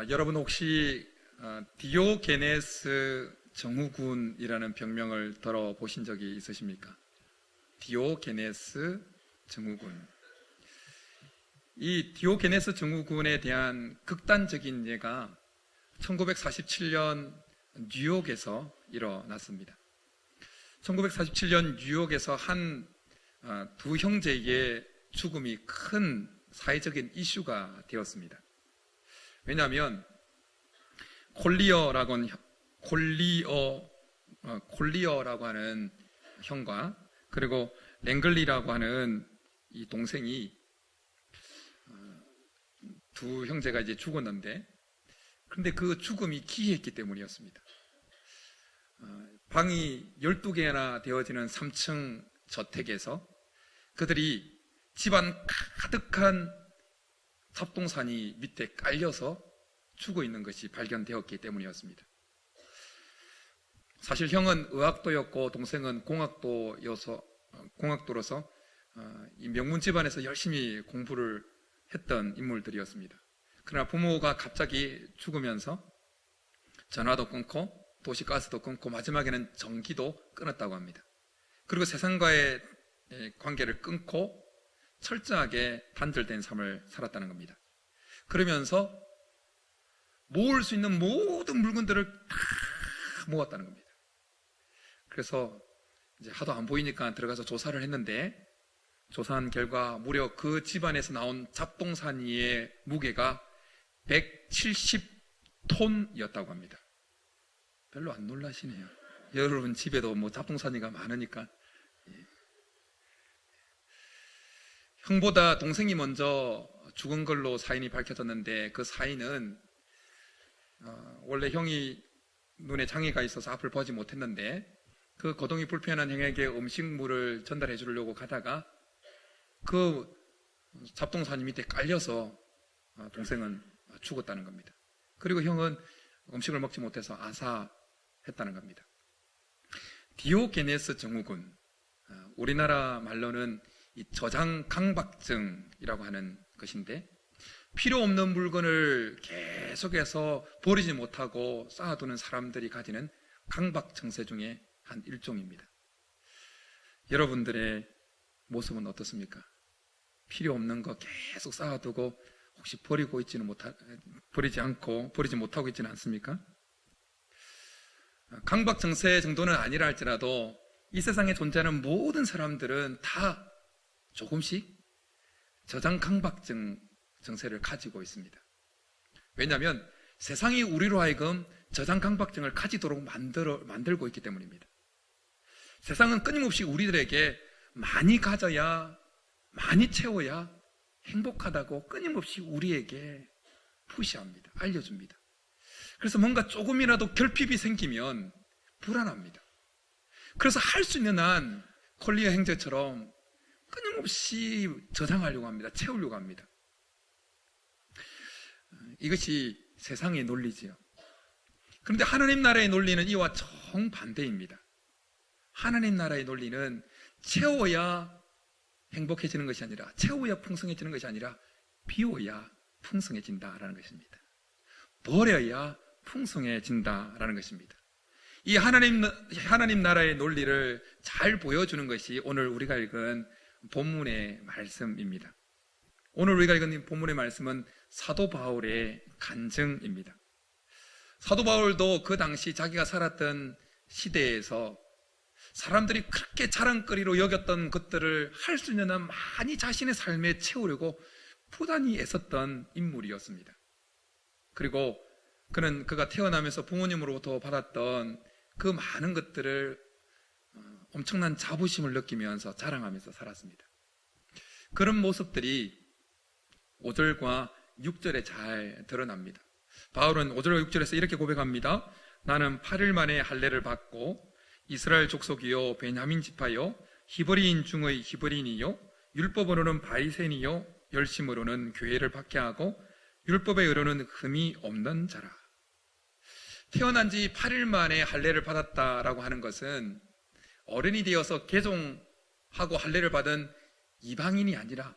여러분 혹시 디오게네스 증후군이라는 병명을 들어보신 적이 있으십니까? 디오게네스 증후군. 이 디오게네스 증후군에 대한 극단적인 예가 1947년 뉴욕에서 일어났습니다. 1947년 뉴욕에서 두 형제의 죽음이 큰 사회적인 이슈가 되었습니다. 왜냐하면 콜리어라고 하는 형과 그리고 랭글리라고 하는 이 동생이 두 형제가 이제 죽었는데, 그런데 그 죽음이 기이했기 때문이었습니다. 방이 12개나 되어지는 3층 저택에서 그들이 집안 가득한 잡동사니 밑에 깔려서 죽어 있는 것이 발견되었기 때문이었습니다. 사실 형은 의학도였고 동생은 공학도로서 이 명문 집안에서 열심히 공부를 했던 인물들이었습니다. 그러나 부모가 갑자기 죽으면서 전화도 끊고 도시가스도 끊고 마지막에는 전기도 끊었다고 합니다. 그리고 세상과의 관계를 끊고 철저하게 단절된 삶을 살았다는 겁니다. 그러면서 모을 수 있는 모든 물건들을 다 모았다는 겁니다. 그래서 이제 하도 안 보이니까 들어가서 조사를 했는데, 조사한 결과 무려 그 집안에서 나온 잡동사니의 무게가 170톤이었다고 합니다. 별로 안 놀라시네요. 여러분 집에도 뭐 잡동사니가 많으니까. 형보다 동생이 먼저 죽은 걸로 사인이 밝혀졌는데, 그 사인은 원래 형이 눈에 장애가 있어서 앞을 보지 못했는데 그 거동이 불편한 형에게 음식물을 전달해 주려고 가다가 그 잡동사니 밑에 깔려서 동생은 죽었다는 겁니다. 그리고 형은 음식을 먹지 못해서 아사했다는 겁니다. 디오게네스 증후군, 우리나라 말로는 이 저장강박증이라고 하는 것인데, 필요 없는 물건을 계속해서 버리지 못하고 쌓아두는 사람들이 가지는 강박 증세 중에 한 일종입니다. 여러분들의 모습은 어떻습니까? 필요 없는 거 계속 쌓아두고 혹시 버리지 못하고 있지는 않습니까? 강박 증세 정도는 아니라 할지라도 이 세상에 존재하는 모든 사람들은 다 조금씩 저장 강박증 증세를 가지고 있습니다. 왜냐하면 세상이 우리로 하여금 저장 강박증을 가지도록 만들고 있기 때문입니다. 세상은 끊임없이 우리들에게 많이 가져야, 많이 채워야 행복하다고 끊임없이 우리에게 푸시합니다. 알려줍니다. 그래서 뭔가 조금이라도 결핍이 생기면 불안합니다. 그래서 할 수 있는 한 콜리어 형제처럼 끊임없이 저장하려고 합니다. 채우려고 합니다. 이것이 세상의 논리지요. 그런데 하나님 나라의 논리는 이와 정반대입니다. 하나님 나라의 논리는 채워야 행복해지는 것이 아니라, 채워야 풍성해지는 것이 아니라 비워야 풍성해진다라는 것입니다. 버려야 풍성해진다라는 것입니다. 이 하나님 나라의 논리를 잘 보여주는 것이 오늘 우리가 읽은 본문의 말씀입니다. 오늘 우리가 읽은 본문의 말씀은 사도 바울의 간증입니다. 사도 바울도 그 당시 자기가 살았던 시대에서 사람들이 그렇게 자랑거리로 여겼던 것들을 할 수 있는 한 많이 자신의 삶에 채우려고 부단히 애썼던 인물이었습니다. 그리고 그가 태어나면서 부모님으로부터 받았던 그 많은 것들을 엄청난 자부심을 느끼면서 자랑하면서 살았습니다. 그런 모습들이 5절과 6절에 잘 드러납니다. 바울은 5절과 6절에서 이렇게 고백합니다. 나는 8일 만에 할례를 받고 이스라엘 족속이요 베냐민 지파요 히브리인 중의 히브리인이요 율법으로는 바리새인이요 열심으로는 교회를 박해하고 율법에 의로는 흠이 없는 자라. 태어난 지 8일 만에 할례를 받았다라고 하는 것은 어른이 되어서 개종하고 할례를 받은 이방인이 아니라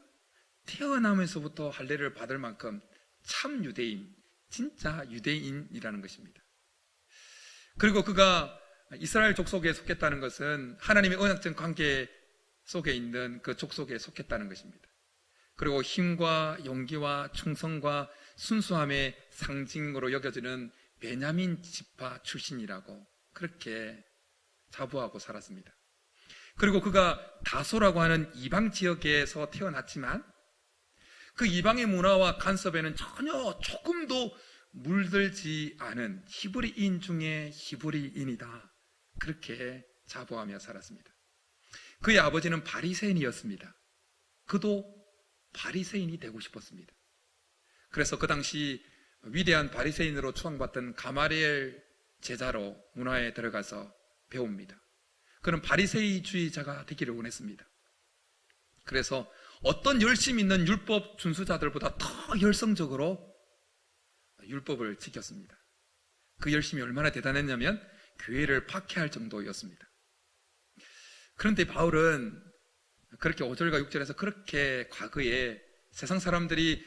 태어나면서부터 할례를 받을 만큼 참 유대인, 진짜 유대인이라는 것입니다. 그리고 그가 이스라엘 족속에 속했다는 것은 하나님의 언약적 관계 속에 있는 그 족속에 속했다는 것입니다. 그리고 힘과 용기와 충성과 순수함의 상징으로 여겨지는 베냐민 지파 출신이라고 그렇게 자부하고 살았습니다. 그리고 그가 다소라고 하는 이방 지역에서 태어났지만 그 이방의 문화와 간섭에는 전혀 조금도 물들지 않은 히브리인 중에 히브리인이다, 그렇게 자부하며 살았습니다. 그의 아버지는 바리새인이었습니다. 그도 바리새인이 되고 싶었습니다. 그래서 그 당시 위대한 바리새인으로 추앙받던 가마리엘 제자로 문화에 들어가서 배웁니다. 그는 바리새이주의자가 되기를 원했습니다. 그래서 어떤 열심 있는 율법 준수자들보다 더 열성적으로 율법을 지켰습니다. 그 열심이 얼마나 대단했냐면 교회를 박해할 정도였습니다. 그런데 바울은 그렇게 5절과 6절에서 그렇게 과거에 세상 사람들이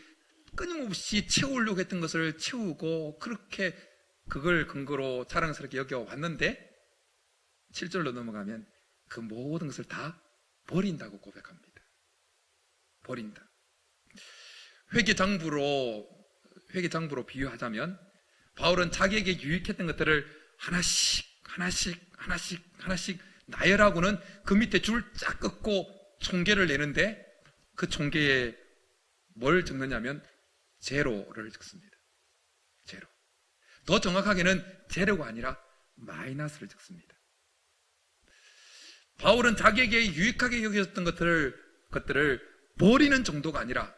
끊임없이 채우려고 했던 것을 채우고 그렇게 그걸 근거로 자랑스럽게 여겨왔는데 7절로 넘어가면 그 모든 것을 다 버린다고 고백합니다. 버린다. 회계장부로 비유하자면 바울은 자기에게 유익했던 것들을 하나씩 나열하고는 그 밑에 줄 쫙 긋고 총계를 내는데 그 총계에 뭘 적느냐면 제로를 적습니다. 제로. 더 정확하게는 제로가 아니라 마이너스를 적습니다. 바울은 자기에게 유익하게 여겨졌던 것들을 버리는 정도가 아니라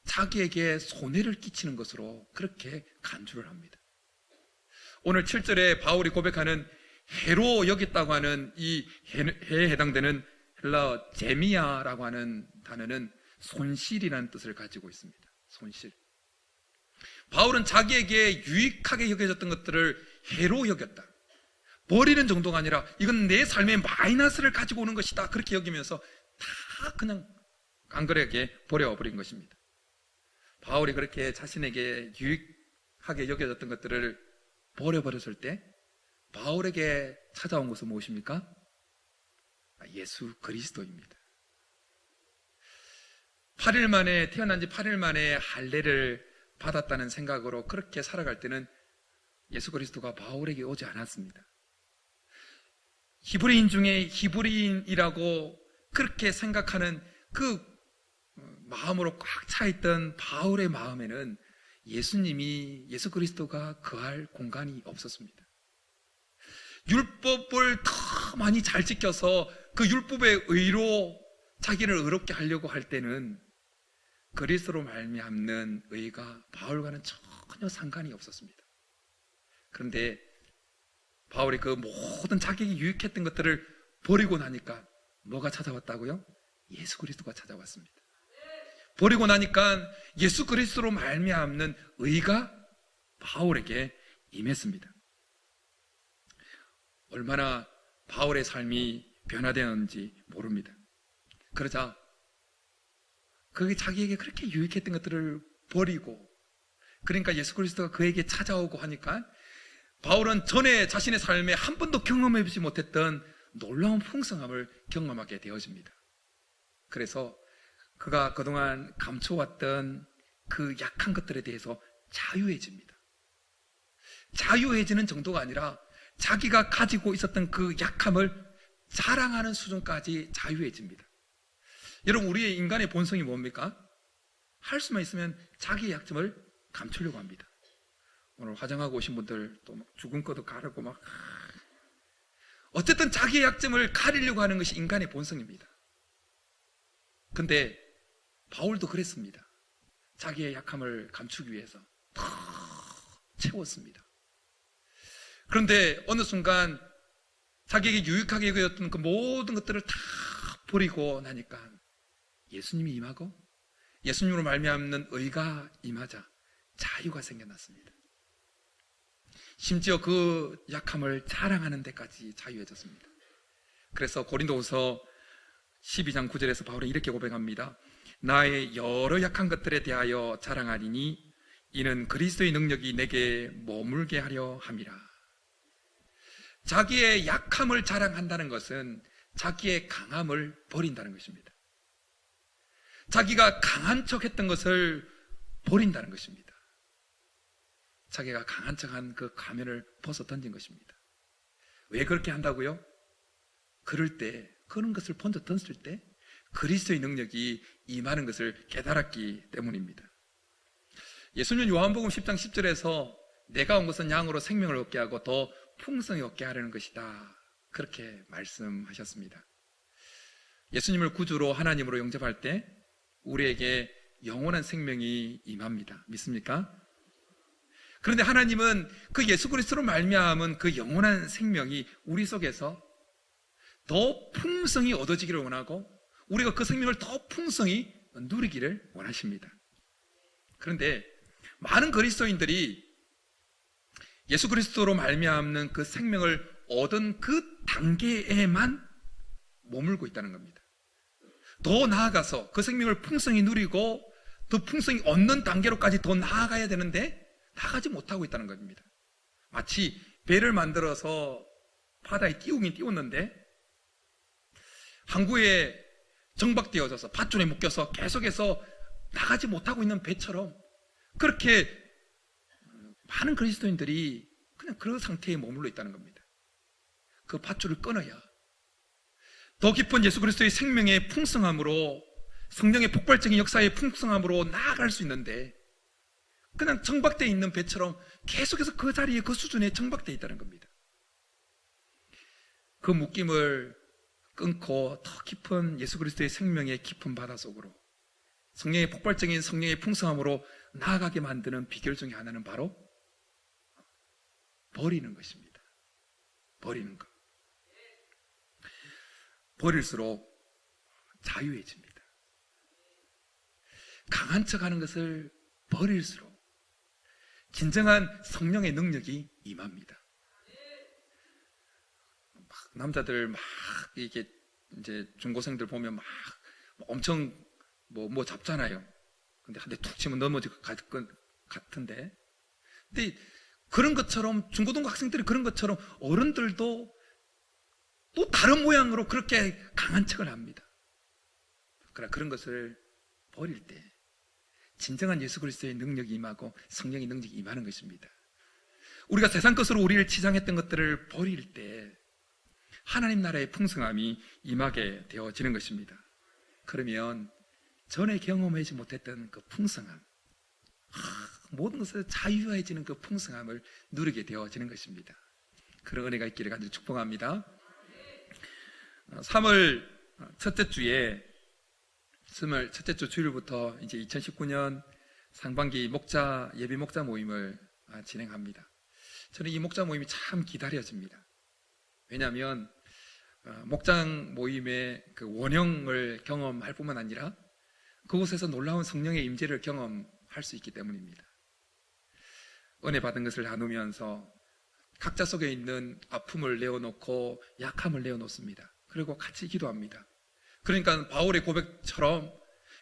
자기에게 손해를 끼치는 것으로 그렇게 간주를 합니다. 오늘 7절에 바울이 고백하는 해로 여겼다고 하는 이 해에 해당되는 헬라어 제미아라고 하는 단어는 손실이라는 뜻을 가지고 있습니다. 손실. 바울은 자기에게 유익하게 여겨졌던 것들을 해로 여겼다. 버리는 정도가 아니라 이건 내 삶의 마이너스를 가지고 오는 것이다, 그렇게 여기면서 다 그냥 깡그레게 버려버린 것입니다. 바울이 그렇게 자신에게 유익하게 여겨졌던 것들을 버려버렸을 때 바울에게 찾아온 것은 무엇입니까? 예수 그리스도입니다. 8일 만에, 태어난 지 8일 만에 할례를 받았다는 생각으로 그렇게 살아갈 때는 예수 그리스도가 바울에게 오지 않았습니다. 히브리인 중에 히브리인이라고 그렇게 생각하는 그 마음으로 꽉 차있던 바울의 마음에는 예수 그리스도가 거할 공간이 없었습니다. 율법을 더 많이 잘 지켜서 그 율법의 의로 자기를 의롭게 하려고 할 때는 그리스도로 말미암는 의가 바울과는 전혀 상관이 없었습니다. 그런데 바울이 그 모든 자기에게 유익했던 것들을 버리고 나니까 뭐가 찾아왔다고요? 예수 그리스도가 찾아왔습니다. 버리고 나니까 예수 그리스도로 말미암는 의가 바울에게 임했습니다. 얼마나 바울의 삶이 변화되었는지 모릅니다. 그러자 그게 자기에게 그렇게 유익했던 것들을 버리고, 그러니까 예수 그리스도가 그에게 찾아오고 하니까 바울은 전에 자신의 삶에 한 번도 경험해보지 못했던 놀라운 풍성함을 경험하게 되어집니다. 그래서 그가 그동안 감춰왔던 그 약한 것들에 대해서 자유해집니다. 자유해지는 정도가 아니라 자기가 가지고 있었던 그 약함을 자랑하는 수준까지 자유해집니다. 여러분, 우리의 인간의 본성이 뭡니까? 할 수만 있으면 자기의 약점을 감추려고 합니다. 오늘 화장하고 오신 분들 또 죽은 것도 가르고 막, 어쨌든 자기의 약점을 가리려고 하는 것이 인간의 본성입니다. 근데 바울도 그랬습니다. 자기의 약함을 감추기 위해서 더 채웠습니다. 그런데 어느 순간 자기에게 유익하게 여겼던 그 모든 것들을 다 버리고 나니까 예수님이 임하고 예수님으로 말미암는 의가 임하자 자유가 생겨났습니다. 심지어 그 약함을 자랑하는 데까지 자유해졌습니다. 그래서 고린도후서 12장 9절에서 바울은 이렇게 고백합니다. 나의 여러 약한 것들에 대하여 자랑하리니 이는 그리스도의 능력이 내게 머물게 하려 함이라. 자기의 약함을 자랑한다는 것은 자기의 강함을 버린다는 것입니다. 자기가 강한 척 했던 것을 버린다는 것입니다. 자기가 강한 척한 그 가면을 벗어 던진 것입니다. 왜 그렇게 한다고요? 그럴 때, 그런 것을 벗어 던질 때 그리스도의 능력이 임하는 것을 깨달았기 때문입니다. 예수님은 요한복음 10장 10절에서 내가 온 것은 양으로 생명을 얻게 하고 더 풍성히 얻게 하려는 것이다, 그렇게 말씀하셨습니다. 예수님을 구주로 하나님으로 영접할 때 우리에게 영원한 생명이 임합니다. 믿습니까? 그런데 하나님은 그 예수 그리스도로 말미암은 그 영원한 생명이 우리 속에서 더 풍성히 얻어지기를 원하고 우리가 그 생명을 더 풍성히 누리기를 원하십니다. 그런데 많은 그리스도인들이 예수 그리스도로 말미암는 그 생명을 얻은 그 단계에만 머물고 있다는 겁니다. 더 나아가서 그 생명을 풍성히 누리고 더 풍성히 얻는 단계로까지 더 나아가야 되는데 나가지 못하고 있다는 겁니다. 마치 배를 만들어서 바다에 띄우긴 띄웠는데 항구에 정박되어져서 밧줄에 묶여서 계속해서 나가지 못하고 있는 배처럼 그렇게 많은 그리스도인들이 그냥 그런 상태에 머물러 있다는 겁니다. 그 밧줄을 끊어야 더 깊은 예수 그리스도의 생명의 풍성함으로, 성령의 폭발적인 역사의 풍성함으로 나아갈 수 있는데 그냥 정박되어 있는 배처럼 계속해서 그 자리에, 그 수준에 정박되어 있다는 겁니다. 그 묶임을 끊고 더 깊은 예수 그리스도의 생명의 깊은 바다 속으로, 성령의 폭발적인 성령의 풍성함으로 나아가게 만드는 비결 중에 하나는 바로 버리는 것입니다. 버리는 것. 버릴수록 자유해집니다. 강한 척하는 것을 버릴수록 진정한 성령의 능력이 임합니다. 남자들 막 이게 이제 중고생들 보면 막 엄청 뭐 잡잖아요. 근데 한 대 툭 치면 넘어질 것 같은데, 근데 그런 것처럼 중고등부 학생들이 그런 것처럼 어른들도 또 다른 모양으로 그렇게 강한 척을 합니다. 그러나 그런 것을 버릴 때 진정한 예수 그리스도의 능력이 임하고 성령의 능력이 임하는 것입니다. 우리가 세상 것으로 우리를 치장했던 것들을 버릴 때 하나님 나라의 풍성함이 임하게 되어지는 것입니다. 그러면 전에 경험하지 못했던 그 풍성함, 모든 것을 자유해지는 그 풍성함을 누리게 되어지는 것입니다. 그런 은혜가 있기를 간절히 축복합니다. 3월 첫째 주에, 3월 첫째 주 주일부터 이제 2019년 상반기 예비 목자 모임을 진행합니다. 저는 이 목자 모임이 참 기다려집니다. 왜냐하면 목장 모임의 그 원형을 경험할 뿐만 아니라 그곳에서 놀라운 성령의 임재를 경험할 수 있기 때문입니다. 은혜 받은 것을 나누면서 각자 속에 있는 아픔을 내어놓고 약함을 내어놓습니다. 그리고 같이 기도합니다. 그러니까 바울의 고백처럼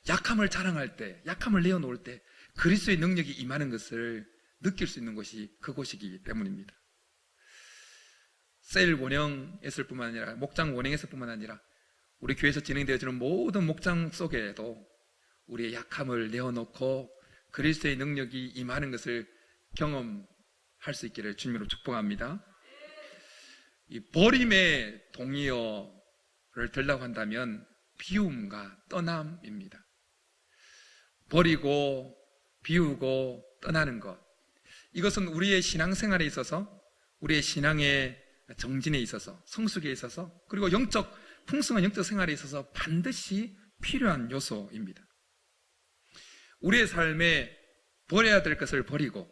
약함을 자랑할 때, 약함을 내어놓을 때 그리스도의 능력이 임하는 것을 느낄 수 있는 곳이 그곳이기 때문입니다. 셀 원형에서 뿐만 아니라, 목장 원형에서 뿐만 아니라 우리 교회에서 진행되어지는 모든 목장 속에도 우리의 약함을 내어놓고 그리스도의 능력이 임하는 것을 경험할 수 있기를 주님으로 축복합니다. 이 버림의 동의어를 들라고 한다면 비움과 떠남입니다. 버리고 비우고 떠나는 것, 이것은 우리의 신앙생활에 있어서, 우리의 신앙의 정진에 있어서, 성숙에 있어서, 그리고 풍성한 영적 생활에 있어서 반드시 필요한 요소입니다. 우리의 삶에 버려야 될 것을 버리고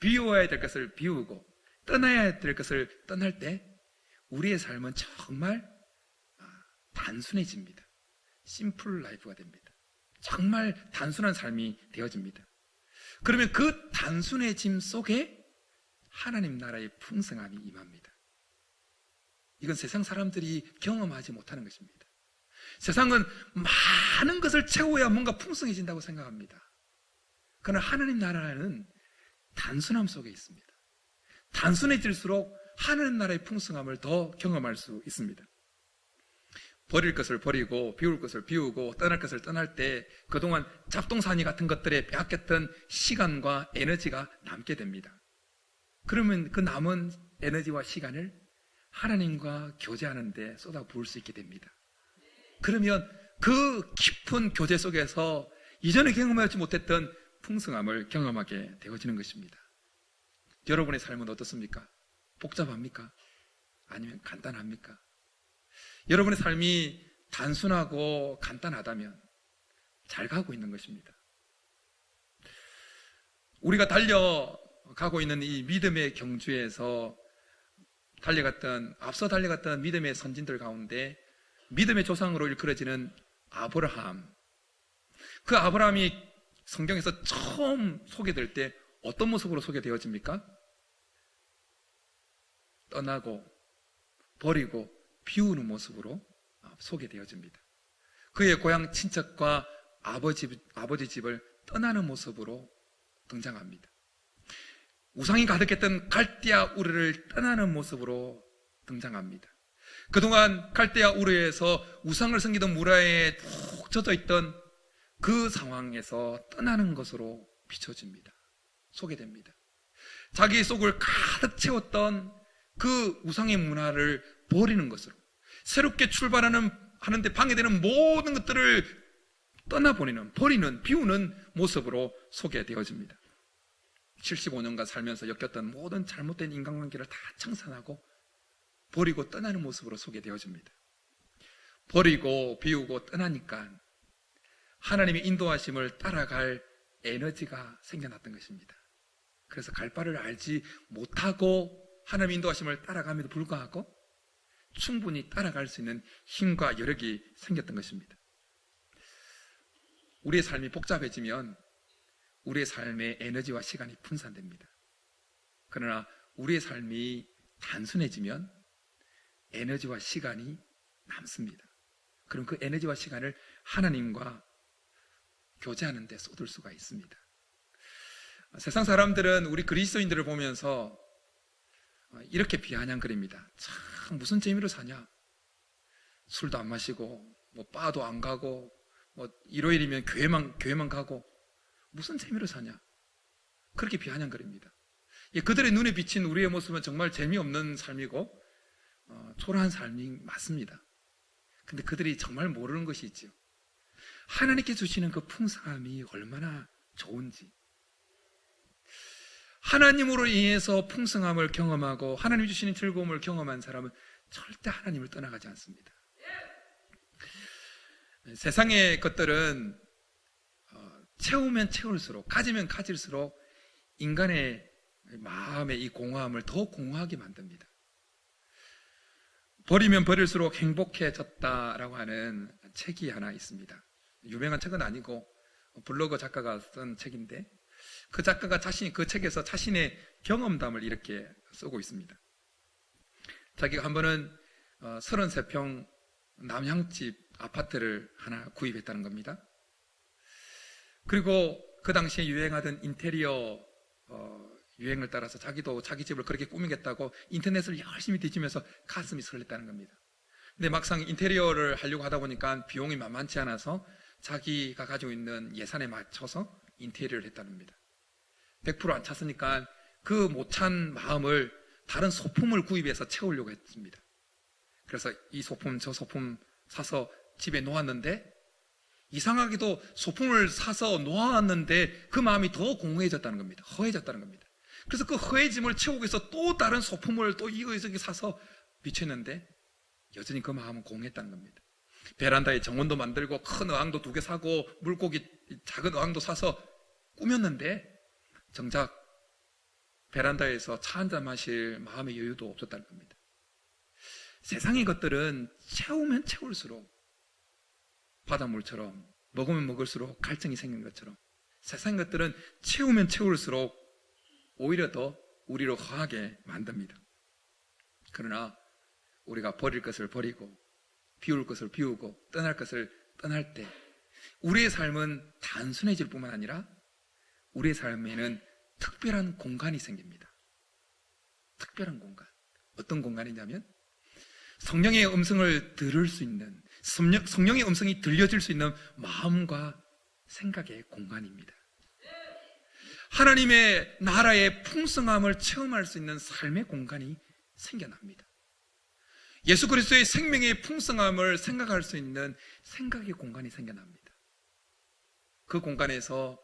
비워야 될 것을 비우고 떠나야 될 것을 떠날 때 우리의 삶은 정말 단순해집니다. 심플 라이프가 됩니다. 정말 단순한 삶이 되어집니다. 그러면 그 단순해짐 속에 하나님 나라의 풍성함이 임합니다. 이건 세상 사람들이 경험하지 못하는 것입니다. 세상은 많은 것을 채워야 뭔가 풍성해진다고 생각합니다. 그러나 하나님 나라는 단순함 속에 있습니다. 단순해질수록 하나님 나라의 풍성함을 더 경험할 수 있습니다. 버릴 것을 버리고 비울 것을 비우고 떠날 것을 떠날 때 그동안 잡동사니 같은 것들에 빼앗겼던 시간과 에너지가 남게 됩니다. 그러면 그 남은 에너지와 시간을 하나님과 교제하는 데 쏟아 부을 수 있게 됩니다. 그러면 그 깊은 교제 속에서 이전에 경험하지 못했던 풍성함을 경험하게 되어지는 것입니다. 여러분의 삶은 어떻습니까? 복잡합니까? 아니면 간단합니까? 여러분의 삶이 단순하고 간단하다면 잘 가고 있는 것입니다. 우리가 달려가고 있는 이 믿음의 경주에서 앞서 달려갔던 믿음의 선진들 가운데 믿음의 조상으로 일컬어지는 아브라함, 그 아브라함이 성경에서 처음 소개될 때 어떤 모습으로 소개되어집니까? 떠나고 버리고 비우는 모습으로 소개되어집니다. 그의 고향 친척과 아버지 집을 떠나는 모습으로 등장합니다. 우상이 가득했던 갈대아 우르를 떠나는 모습으로 등장합니다. 그동안 갈대아 우르에서 우상을 섬기던 무라에 푹 젖어 있던 그 상황에서 떠나는 것으로 비춰집니다. 소개됩니다. 자기 속을 가득 채웠던 그 우상의 문화를 버리는 것으로 새롭게 하는데 방해되는 모든 것들을 떠나보내는, 버리는, 비우는 모습으로 소개되어집니다. 75년간 살면서 엮였던 모든 잘못된 인간관계를 다 청산하고 버리고 떠나는 모습으로 소개되어집니다. 버리고 비우고 떠나니까 하나님의 인도하심을 따라갈 에너지가 생겨났던 것입니다. 그래서 갈 바를 알지 못하고 하나님의 인도하심을 따라감에도 불구하고 충분히 따라갈 수 있는 힘과 여력이 생겼던 것입니다. 우리의 삶이 복잡해지면 우리의 삶의 에너지와 시간이 분산됩니다. 그러나 우리의 삶이 단순해지면 에너지와 시간이 남습니다. 그럼 그 에너지와 시간을 하나님과 교제하는 데 쏟을 수가 있습니다. 세상 사람들은 우리 그리스도인들을 보면서 이렇게 비아냥거립니다. 참 무슨 재미로 사냐? 술도 안 마시고 뭐 바도 안 가고 뭐 일요일이면 교회만 가고 무슨 재미로 사냐? 그렇게 비아냥거립니다. 그들의 눈에 비친 우리의 모습은 정말 재미없는 삶이고 초라한 삶이 맞습니다. 근데 그들이 정말 모르는 것이 있죠. 하나님께 주시는 그 풍성함이 얼마나 좋은지, 하나님으로 인해서 풍성함을 경험하고 하나님이 주시는 즐거움을 경험한 사람은 절대 하나님을 떠나가지 않습니다. 세상의 것들은 채우면 채울수록, 가지면 가질수록 인간의 마음의 이 공허함을 더 공허하게 만듭니다. 버리면 버릴수록 행복해졌다라고 하는 책이 하나 있습니다. 유명한 책은 아니고 블로거 작가가 쓴 책인데, 그 작가가 그 책에서 자신의 경험담을 이렇게 쓰고 있습니다. 자기가 한 번은 33평 남향집 아파트를 하나 구입했다는 겁니다. 그리고 그 당시에 유행하던 인테리어 유행을 따라서 자기도 자기 집을 그렇게 꾸미겠다고 인터넷을 열심히 뒤지면서 가슴이 설렜다는 겁니다. 근데 막상 인테리어를 하려고 하다 보니까 비용이 만만치 않아서 자기가 가지고 있는 예산에 맞춰서 인테리어를 했다는 겁니다. 100% 안 찼으니까 그 못 찬 마음을 다른 소품을 구입해서 채우려고 했습니다. 그래서 이 소품 저 소품 사서 집에 놓았는데, 이상하게도 소품을 사서 놓았는데 그 마음이 더 공허해졌다는 겁니다. 허해졌다는 겁니다. 그래서 그 허해짐을 채우기 위해서 또 다른 소품을 또 이거저거 사서 비쳤는데 여전히 그 마음은 공허했다는 겁니다. 베란다에 정원도 만들고 큰 어항도 2개 사고 물고기 작은 어항도 사서 꾸몄는데 정작 베란다에서 차 한잔 마실 마음의 여유도 없었다는 겁니다. 세상의 것들은 채우면 채울수록, 바닷물처럼 먹으면 먹을수록 갈증이 생긴 것처럼, 세상 것들은 채우면 채울수록 오히려 더 우리로 허하게 만듭니다. 그러나 우리가 버릴 것을 버리고 비울 것을 비우고 떠날 것을 떠날 때 우리의 삶은 단순해질 뿐만 아니라 우리의 삶에는 특별한 공간이 생깁니다. 특별한 공간. 어떤 공간이냐면 성령의 음성을 들을 수 있는, 성령의 음성이 들려질 수 있는 마음과 생각의 공간입니다. 하나님의 나라의 풍성함을 체험할 수 있는 삶의 공간이 생겨납니다. 예수 그리스도의 생명의 풍성함을 생각할 수 있는 생각의 공간이 생겨납니다. 그 공간에서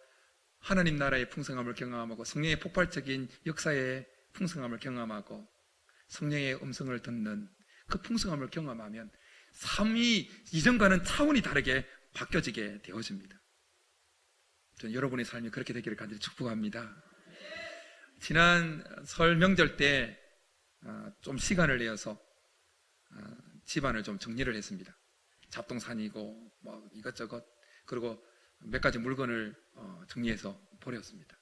하나님 나라의 풍성함을 경험하고 성령의 폭발적인 역사의 풍성함을 경험하고 성령의 음성을 듣는 그 풍성함을 경험하면 삶이 이전과는 차원이 다르게 바뀌어지게 되어집니다. 저는 여러분의 삶이 그렇게 되기를 간절히 축복합니다. 지난 설 명절 때 좀 시간을 내어서 집안을 좀 정리를 했습니다. 잡동사니고 뭐 이것저것, 그리고 몇 가지 물건을 정리해서 버렸습니다.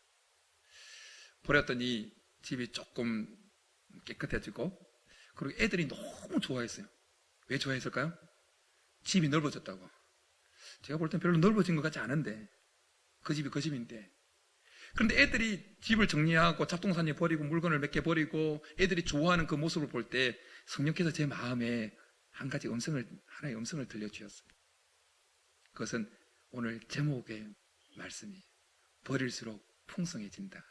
버렸더니 집이 조금 깨끗해지고, 그리고 애들이 너무 좋아했어요. 왜 좋아했을까요? 집이 넓어졌다고. 제가 볼 땐 별로 넓어진 것 같지 않은데, 그 집이 그 집인데. 그런데 애들이 집을 정리하고 잡동사니 버리고 물건을 몇 개 버리고 애들이 좋아하는 그 모습을 볼 때 성령께서 제 마음에 한 가지 하나의 음성을 들려주셨어요. 그것은 오늘 제목의 말씀이 버릴수록 풍성해진다.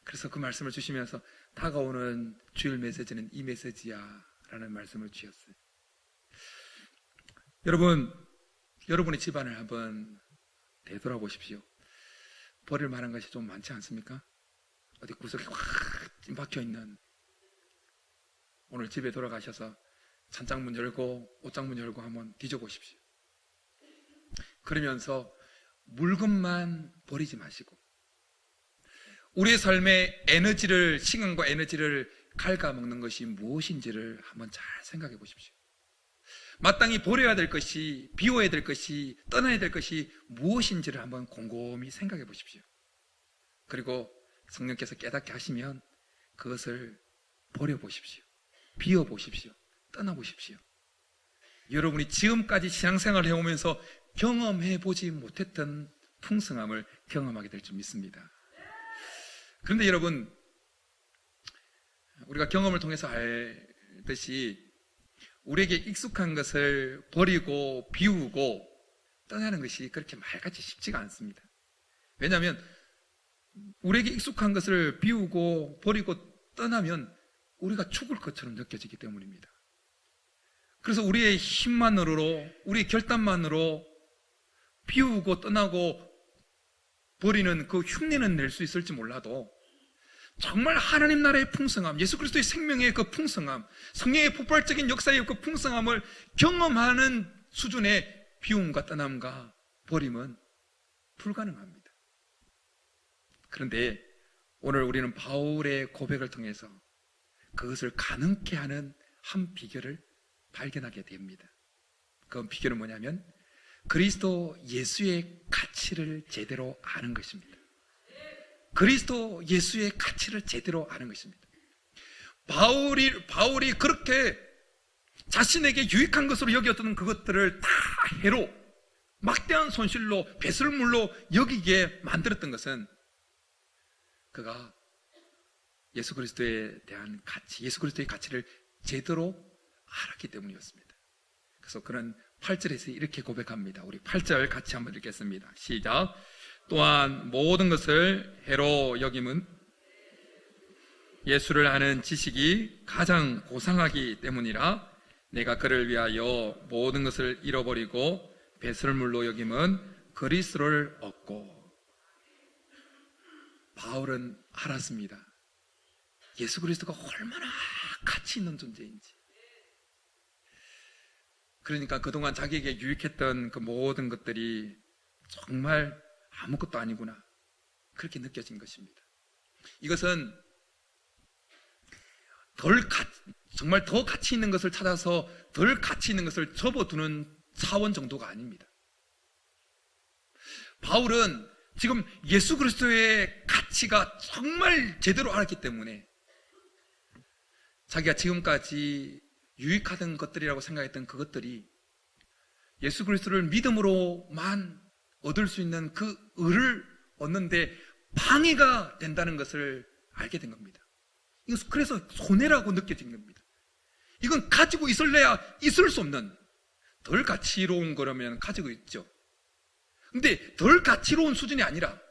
그래서 그 말씀을 주시면서 다가오는 주일 메시지는 이 메시지야 라는 말씀을 주셨어요. 여러분의 집안을 한번 되돌아보십시오. 버릴 만한 것이 좀 많지 않습니까? 어디 구석에 확 찐박혀있는, 오늘 집에 돌아가셔서 찬장문 열고 옷장문 열고 한번 뒤져보십시오. 그러면서 물건만 버리지 마시고 우리의 삶의 시간과 에너지를 갉아먹는 것이 무엇인지를 한번 잘 생각해 보십시오. 마땅히 버려야 될 것이, 비워야 될 것이, 떠나야 될 것이 무엇인지를 한번 곰곰이 생각해 보십시오. 그리고 성령께서 깨닫게 하시면 그것을 버려보십시오. 비워보십시오. 떠나보십시오. 여러분이 지금까지 신앙생활을 해오면서 경험해보지 못했던 풍성함을 경험하게 될 줄 믿습니다. 그런데 여러분, 우리가 경험을 통해서 알듯이 우리에게 익숙한 것을 버리고 비우고 떠나는 것이 그렇게 말같이 쉽지가 않습니다. 왜냐하면 우리에게 익숙한 것을 비우고 버리고 떠나면 우리가 죽을 것처럼 느껴지기 때문입니다. 그래서 우리의 힘만으로, 우리의 결단만으로 비우고 떠나고 버리는 그 흉내는 낼 수 있을지 몰라도 정말 하나님 나라의 풍성함, 예수 그리스도의 생명의 그 풍성함, 성령의 폭발적인 역사의 그 풍성함을 경험하는 수준의 비움과 떠남과 버림은 불가능합니다. 그런데 오늘 우리는 바울의 고백을 통해서 그것을 가능케 하는 한 비결을 발견하게 됩니다. 그 비결은 뭐냐면 그리스도 예수의 가치를 제대로 아는 것입니다. 그리스도 예수의 가치를 제대로 아는 것입니다. 바울이 그렇게 자신에게 유익한 것으로 여겼던 그것들을 다 해로, 막대한 손실로, 배설물로 여기게 만들었던 것은 그가 예수 그리스도에 대한 가치, 예수 그리스도의 가치를 제대로 알았기 때문이었습니다. 그래서 그는 8절에서 이렇게 고백합니다. 우리 8절 같이 한번 읽겠습니다. 시작. 또한 모든 것을 해로 여김은 예수를 아는 지식이 가장 고상하기 때문이라. 내가 그를 위하여 모든 것을 잃어버리고 배설물로 여김은 그리스도를 얻고. 바울은 알았습니다. 예수 그리스도가 얼마나 가치 있는 존재인지. 그러니까 그동안 자기에게 유익했던 그 모든 것들이 정말 아무것도 아니구나, 그렇게 느껴진 것입니다. 이것은 정말 더 가치 있는 것을 찾아서 덜 가치 있는 것을 접어두는 차원 정도가 아닙니다. 바울은 지금 예수 그리스도의 가치가 정말 제대로 알았기 때문에 자기가 지금까지 유익하던 것들이라고 생각했던 그것들이 예수 그리스도를 믿음으로만 얻을 수 있는 그 의를 얻는데 방해가 된다는 것을 알게 된 겁니다. 그래서 손해라고 느껴진 겁니다. 이건 가지고 있을래야 있을 수 없는, 덜 가치로운 거라면 가지고 있죠. 근데 덜 가치로운 수준이 아니라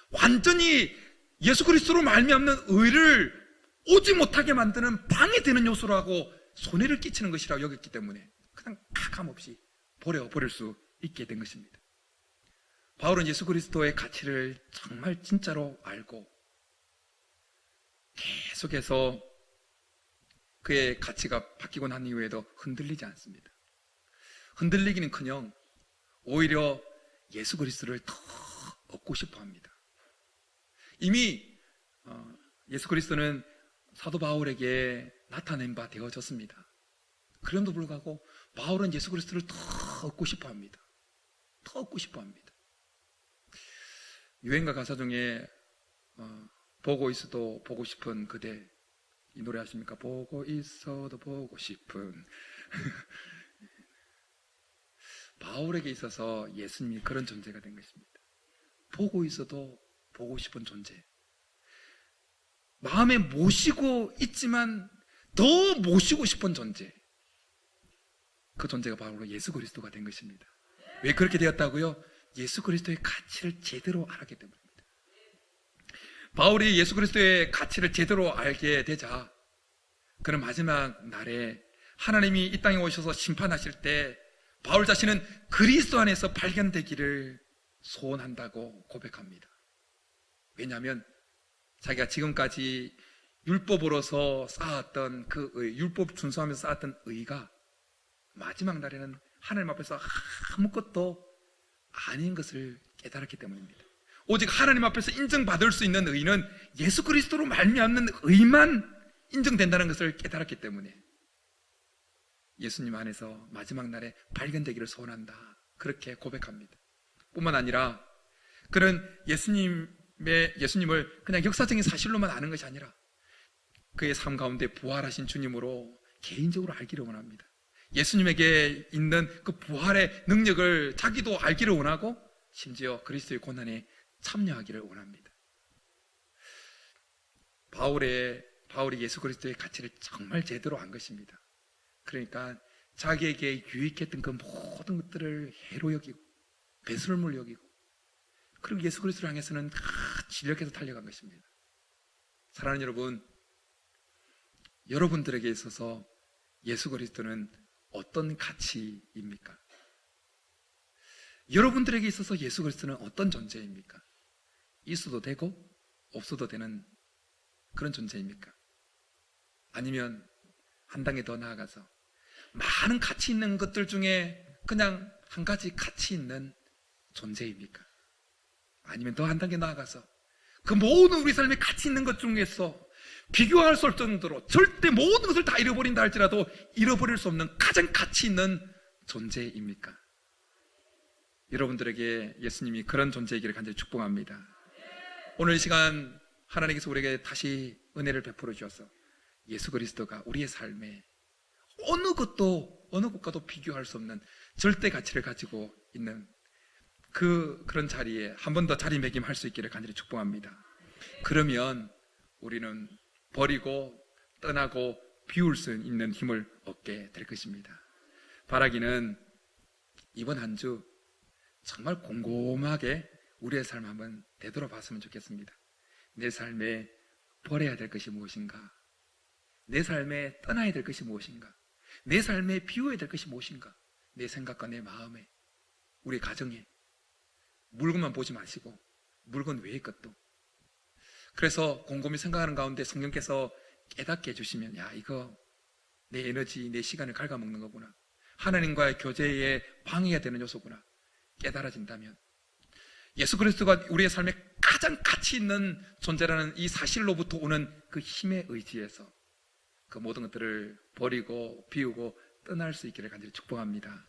완전히 예수 그리스도로 말미암는 의를 오지 못하게 만드는 방해되는 요소라고 손해를 끼치는 것이라고 여겼기 때문에 그냥 가감없이 버릴 수 있게 된 것입니다. 바울은 예수 그리스도의 가치를 정말 진짜로 알고 계속해서 그의 가치가 바뀌고 난 이후에도 흔들리지 않습니다. 흔들리기는커녕 오히려 예수 그리스도를 더 얻고 싶어 합니다. 이미 예수 그리스도는 사도 바울에게 나타낸 바 되어졌습니다. 그럼에도 불구하고 바울은 예수 그리스도를 더 얻고 싶어 합니다. 더 얻고 싶어 합니다. 유행가 가사 중에 보고 있어도 보고 싶은 그대, 이 노래 아십니까? 보고 있어도 보고 싶은 바울에게 있어서 예수님이 그런 존재가 된 것입니다. 보고 있어도 보고 싶은 존재, 마음에 모시고 있지만 더 모시고 싶은 존재, 그 존재가 바로 예수 그리스도가 된 것입니다. 왜 그렇게 되었다고요? 예수 그리스도의 가치를 제대로 알았기 때문입니다. 바울이 예수 그리스도의 가치를 제대로 알게 되자 그는 마지막 날에 하나님이 이 땅에 오셔서 심판하실 때 바울 자신은 그리스도 안에서 발견되기를 소원한다고 고백합니다. 왜냐하면 자기가 지금까지 율법으로서 쌓았던 그 의, 율법 준수하면서 쌓았던 의가 마지막 날에는 하나님 앞에서 아무것도 아닌 것을 깨달았기 때문입니다. 오직 하나님 앞에서 인정받을 수 있는 의는 예수 그리스도로 말미암는 의만 인정된다는 것을 깨달았기 때문에 예수님 안에서 마지막 날에 발견되기를 소원한다, 그렇게 고백합니다. 뿐만 아니라 그는 예수님을 그냥 역사적인 사실로만 아는 것이 아니라 그의 삶 가운데 부활하신 주님으로 개인적으로 알기를 원합니다. 예수님에게 있는 그 부활의 능력을 자기도 알기를 원하고 심지어 그리스도의 고난에 참여하기를 원합니다. 바울이 예수 그리스도의 가치를 정말 제대로 안 것입니다. 그러니까 자기에게 유익했던 그 모든 것들을 해로 여기고 배설물 여기고, 그리고 예수 그리스도를 향해서는 다 진력해서 달려간 것입니다. 사랑하는 여러분, 여러분들에게 있어서 예수 그리스도는 어떤 가치입니까? 여러분들에게 있어서 예수 그리스도는 어떤 존재입니까? 있어도 되고 없어도 되는 그런 존재입니까? 아니면 한 단계 더 나아가서 많은 가치 있는 것들 중에 그냥 한 가지 가치 있는 존재입니까? 아니면 더 한 단계 나아가서 그 모든 우리 삶에 가치 있는 것 중에서 비교할 수 없을 정도로 절대 모든 것을 다 잃어버린다 할지라도 잃어버릴 수 없는 가장 가치 있는 존재입니까? 여러분들에게 예수님이 그런 존재이기를 간절히 축복합니다. 오늘 이 시간 하나님께서 우리에게 다시 은혜를 베풀어 주셔서 예수 그리스도가 우리의 삶에 어느 것과도 비교할 수 없는 절대 가치를 가지고 있는 그런 자리에 한 번 더 자리매김할 수 있기를 간절히 축복합니다. 그러면 우리는 버리고 떠나고 비울 수 있는 힘을 얻게 될 것입니다. 바라기는 이번 한 주 정말 곰곰하게 우리의 삶 한번 되돌아봤으면 좋겠습니다. 내 삶에 버려야 될 것이 무엇인가? 내 삶에 떠나야 될 것이 무엇인가? 내 삶에 비워야 될 것이 무엇인가? 내 생각과 내 마음에, 우리 가정에 물건만 보지 마시고 물건 외의 것도. 그래서 곰곰이 생각하는 가운데 성령께서 깨닫게 해주시면, 야, 이거 내 에너지, 내 시간을 갉아먹는 거구나, 하나님과의 교제에 방해가 되는 요소구나 깨달아진다면 예수 그리스도가 우리의 삶에 가장 가치 있는 존재라는 이 사실로부터 오는 그 힘에 의지해서 그 모든 것들을 버리고 비우고 떠날 수 있기를 간절히 축복합니다.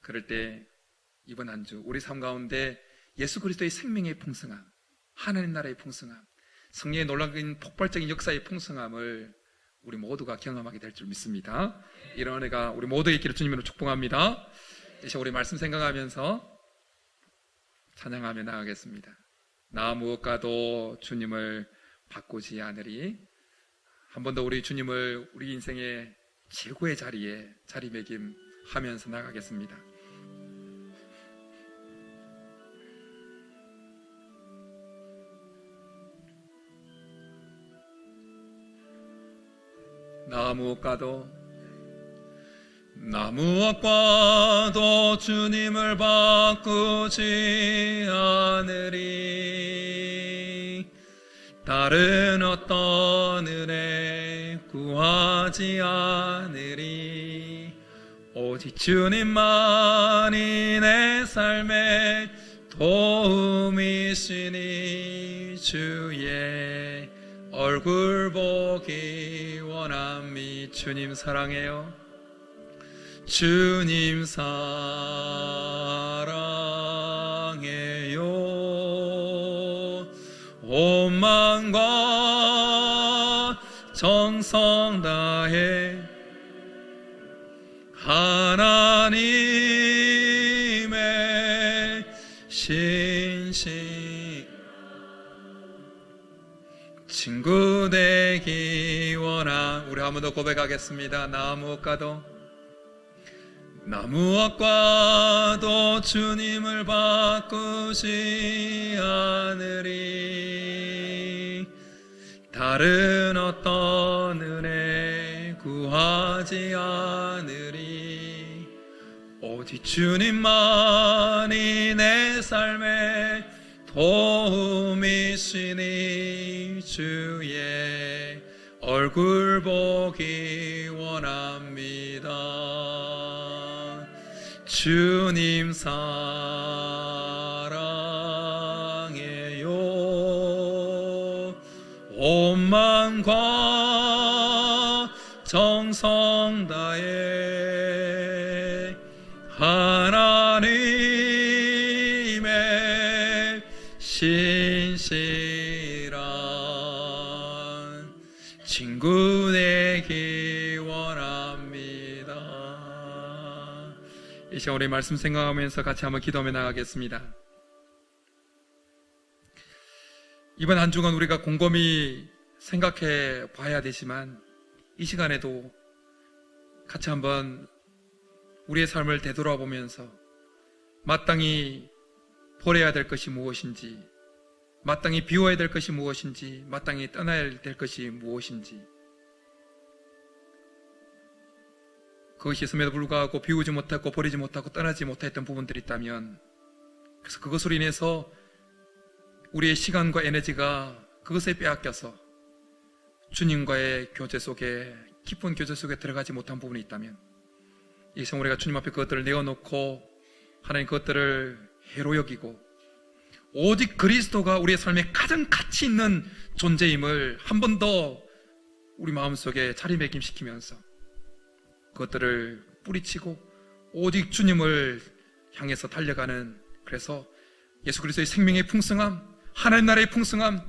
그럴 때 이번 한 주 우리 삶 가운데 예수 그리스도의 생명의 풍성함, 하나님 나라의 풍성함, 성령의 놀라운 폭발적인 역사의 풍성함을 우리 모두가 경험하게 될 줄 믿습니다. 이런 은혜가 우리 모두의 있기를 주님으로 축복합니다. 이제 우리 말씀 생각하면서 찬양하며 나가겠습니다. 나 무엇과도 주님을 바꾸지 않으리. 한 번 더 우리 주님을 우리 인생의 최고의 자리에 자리매김하면서 나가겠습니다. 나 무엇과도 주님을 바꾸지 않으리. 다른 어떤 은혜 구하지 않으리. 오직 주님만이 내 삶의 도움이시니 주의 얼굴 보기 원함이. 주님 사랑해요. 주님 사랑해요. 온 마음과 정성 다해 하나님의 신신 친구 되기 원함. 우리 한 번 더 고백하겠습니다. 나 무엇과도 주님을 바꾸지 않으리. 다른 어떤 은혜 구하지 않으리. 오직 주님만이 내 삶의 도움이시니 주의 얼굴 보기 원합니다. 주님 사랑해요. 온 마음과 정성 다해 하나님의 신실한 친구 되기 원합니다. 이 시간 우리 말씀 생각하면서 같이 한번 기도하며 나가겠습니다. 이번 한 주간 우리가 곰곰이 생각해 봐야 되지만 이 시간에도 같이 한번 우리의 삶을 되돌아보면서 마땅히 버려야 될 것이 무엇인지, 마땅히 비워야 될 것이 무엇인지, 마땅히 떠나야 될 것이 무엇인지, 그것이 있음에도 불구하고 비우지 못하고 버리지 못하고 떠나지 못했던 부분들이 있다면, 그래서 그것으로 인해서 우리의 시간과 에너지가 그것에 빼앗겨서 주님과의 교제 속에, 깊은 교제 속에 들어가지 못한 부분이 있다면, 이 시간 우리가 주님 앞에 그것들을 내어놓고 하나님 그것들을 해로 여기고 오직 그리스도가 우리의 삶에 가장 가치 있는 존재임을 한 번 더 우리 마음속에 자리매김시키면서 그것들을 뿌리치고 오직 주님을 향해서 달려가는, 그래서 예수 그리스도의 생명의 풍성함, 하나님 나라의 풍성함,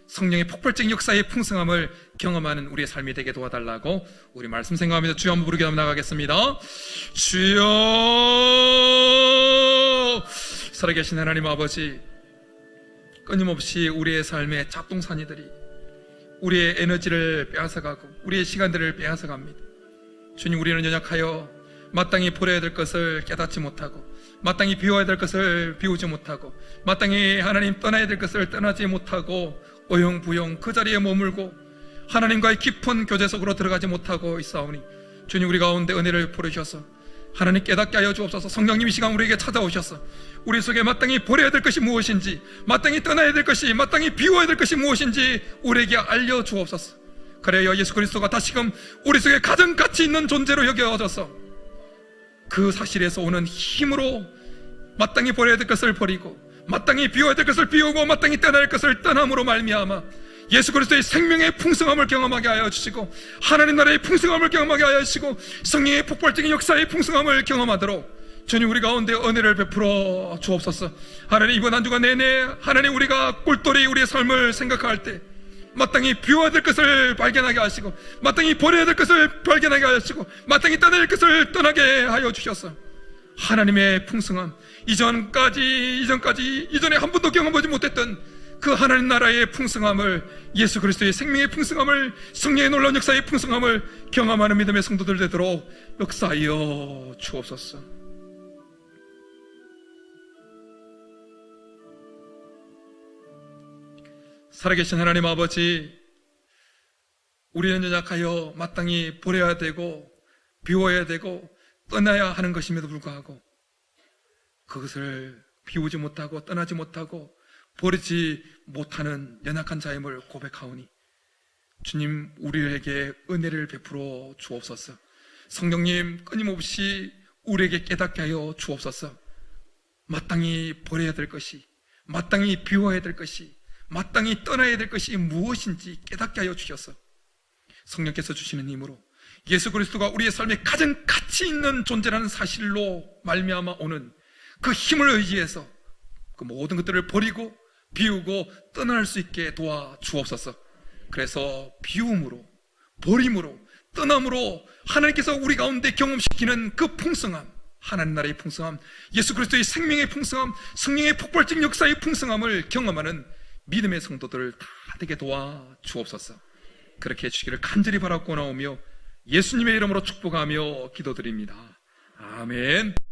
성령의 폭발적인 역사의 풍성함을 경험하는 우리의 삶이 되게 도와달라고 우리 말씀 생각하면서 주여 한번 부르게 하면 나가겠습니다. 주여, 살아계신 하나님 아버지, 끊임없이 우리의 삶의 잡동사니들이 우리의 에너지를 빼앗아가고 우리의 시간들을 빼앗아갑니다. 주님, 우리는 연약하여 마땅히 버려야 될 것을 깨닫지 못하고, 마땅히 비워야 될 것을 비우지 못하고, 마땅히 하나님 떠나야 될 것을 떠나지 못하고 어영부영 그 자리에 머물고 하나님과의 깊은 교제 속으로 들어가지 못하고 있사오니, 주님, 우리 가운데 은혜를 부르셔서 하나님 깨닫게 하여 주옵소서. 성령님이 시간 우리에게 찾아오셔서 우리 속에 마땅히 버려야 될 것이 무엇인지, 마땅히 떠나야 될 것이, 마땅히 비워야 될 것이 무엇인지 우리에게 알려주옵소서. 그래야 예수 그리스도가 다시금 우리 속에 가장 가치 있는 존재로 여겨져서 그 사실에서 오는 힘으로 마땅히 버려야 될 것을 버리고, 마땅히 비워야 될 것을 비우고, 마땅히 떠나야 될 것을 떠남으로 말미암아 예수 그리스도의 생명의 풍성함을 경험하게 하여 주시고, 하나님 나라의 풍성함을 경험하게 하여 주시고, 성령의 폭발적인 역사의 풍성함을 경험하도록 주님 우리 가운데 은혜를 베풀어 주옵소서. 하나님, 이번 한 주간 내내 하나님 우리가 꼴똘히 우리의 삶을 생각할 때 마땅히 비워야 될 것을 발견하게 하시고, 마땅히 버려야 될 것을 발견하게 하시고, 마땅히 떠나야 될 것을 떠나게 하여 주셔서 하나님의 풍성함, 이전에 한 번도 경험하지 못했던 그 하나님 나라의 풍성함을, 예수 그리스도의 생명의 풍성함을, 성령의 놀라운 역사의 풍성함을 경험하는 믿음의 성도들 되도록 역사하여 주옵소서. 살아계신 하나님 아버지, 우리는 연약하여 마땅히 버려야 되고 비워야 되고 떠나야 하는 것임에도 불구하고 그것을 비우지 못하고 떠나지 못하고 버리지 못하는 연약한 자임을 고백하오니 주님, 우리에게 은혜를 베풀어 주옵소서. 성령님, 끊임없이 우리에게 깨닫게 하여 주옵소서. 마땅히 버려야 될 것이, 마땅히 비워야 될 것이, 마땅히 떠나야 될 것이 무엇인지 깨닫게 하여 주셔서 성령께서 주시는 힘으로 예수 그리스도가 우리의 삶에 가장 가치 있는 존재라는 사실로 말미암아 오는 그 힘을 의지해서 그 모든 것들을 버리고 비우고 떠날 수 있게 도와 주옵소서. 그래서 비움으로, 버림으로, 떠남으로 하나님께서 우리 가운데 경험시키는 그 풍성함, 하나님 나라의 풍성함, 예수 그리스도의 생명의 풍성함, 성령의 폭발적 역사의 풍성함을 경험하는 믿음의 성도들 다 되게 도와 주옵소서. 그렇게 해주시기를 간절히 바라고 나오며 예수님의 이름으로 축복하며 기도드립니다. 아멘.